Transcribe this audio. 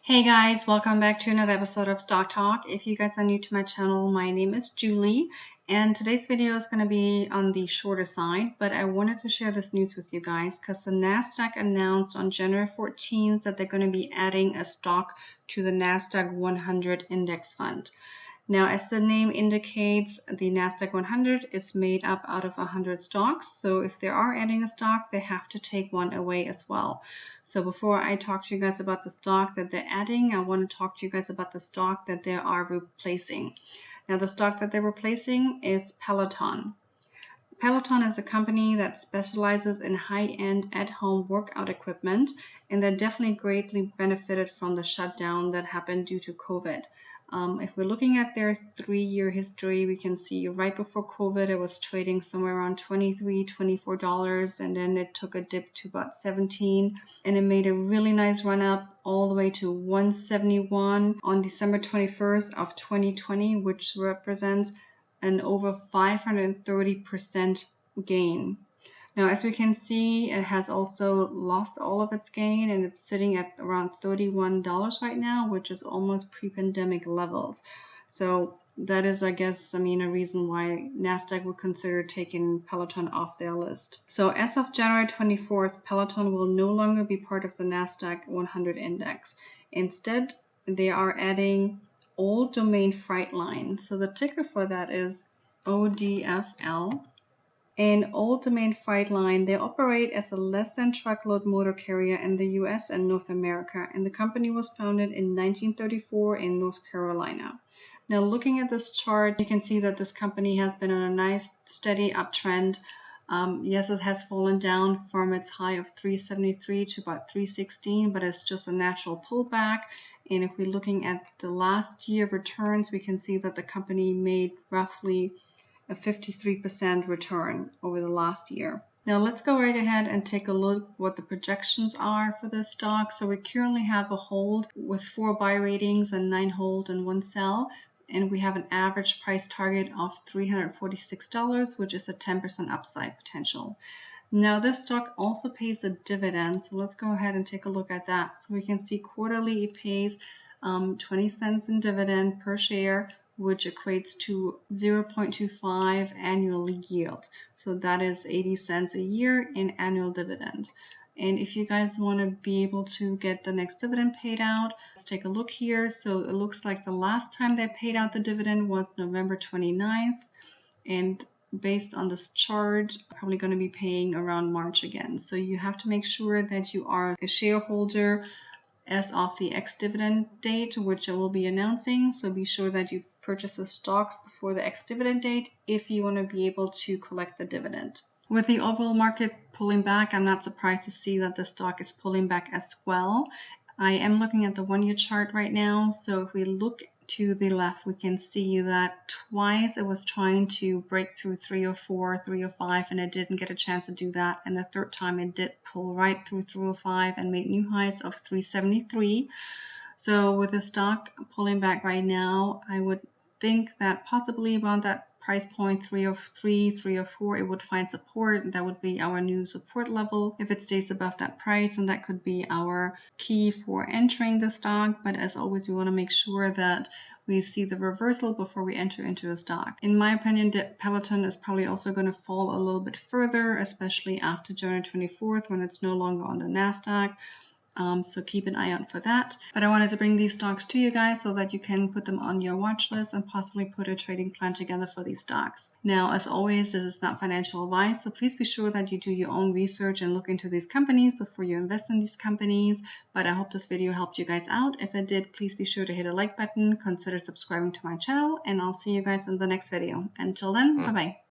Hey guys, welcome back to another episode of Stock Talk. If you guys are new to my channel, my name is Julie, and today's video is going to be on the shorter side, but I wanted to share this news with you guys because the NASDAQ announced on January 14th that they're going to be adding a stock to the NASDAQ 100 index fund. Now, as the name indicates, the NASDAQ 100 is made up out of 100 stocks. So if they are adding a stock, they have to take one away as well. So before I talk to you guys about the stock that they're adding, I want to talk to you guys about the stock that they are replacing. Now, the stock that they're replacing is Peloton. Peloton is a company that specializes in high-end at-home workout equipment, and that definitely greatly benefited from the shutdown that happened due to COVID. If we're looking at their 3-year history, we can see right before COVID, it was trading somewhere around $23, $24, and then it took a dip to about $17, and it made a really nice run up all the way to $171 on December 21st of 2020, which represents an over 530% gain. Now, as we can see, it has also lost all of its gain, and it's sitting at around $31 right now, which is almost pre-pandemic levels. So that is, I guess, a reason why NASDAQ would consider taking Peloton off their list. So as of January 24th, Peloton will no longer be part of the NASDAQ 100 index. Instead, they are adding Old Domain Freight Line. So the ticker for that is ODFL. And Old Domain Freight Line, they operate as a less-than-truckload motor carrier in the US and North America, and the company was founded in 1934 in North Carolina. Now, looking at this chart, you can see that this company has been on a nice, steady uptrend. Yes, it has fallen down from its high of 373 to about 316, but it's just a natural pullback. And if we're looking at the last year returns, we can see that the company made roughly a 53% return over the last year. Now let's go right ahead and take a look what the projections are for this stock. So we currently have a hold with 4 buy ratings and 9 hold and 1 sell. And we have an average price target of $346, which is a 10% upside potential. Now this stock also pays a dividend. So let's go ahead and take a look at that. So we can see quarterly it pays 20 cents in dividend per share, which equates to 0.25 annual yield. So that is 80 cents a year in annual dividend. And if you guys want to be able to get the next dividend paid out, let's take a look here. So it looks like the last time they paid out the dividend was November 29th. And based on this chart, probably going to be paying around March again. So you have to make sure that you are a shareholder as of the ex-dividend date, which I will be announcing. So be sure that you purchase the stocks before the ex-dividend date if you want to be able to collect the dividend. With the overall market pulling back, I'm not surprised to see that the stock is pulling back as well. I am looking at the 1-year chart right now. So if we look to the left, we can see that twice it was trying to break through 304, 305, and it didn't get a chance to do that. And the third time it did pull right through 305 and made new highs of 373. So with the stock pulling back right now, I would think that possibly around that price point 303, 304, it would find support. That would be our new support level if it stays above that price, and that could be our key for entering the stock. But as always, we want to make sure that we see the reversal before we enter into a stock. In my opinion, Peloton is probably also going to fall a little bit further, especially after January 24th when it's no longer on the NASDAQ. So keep an eye out for that. But I wanted to bring these stocks to you guys so that you can put them on your watch list and possibly put a trading plan together for these stocks. Now, as always, this is not financial advice, so please be sure that you do your own research and look into these companies before you invest in these companies. But I hope this video helped you guys out. If it did, please be sure to hit a like button, consider subscribing to my channel, and I'll see you guys in the next video. Until then, bye-bye.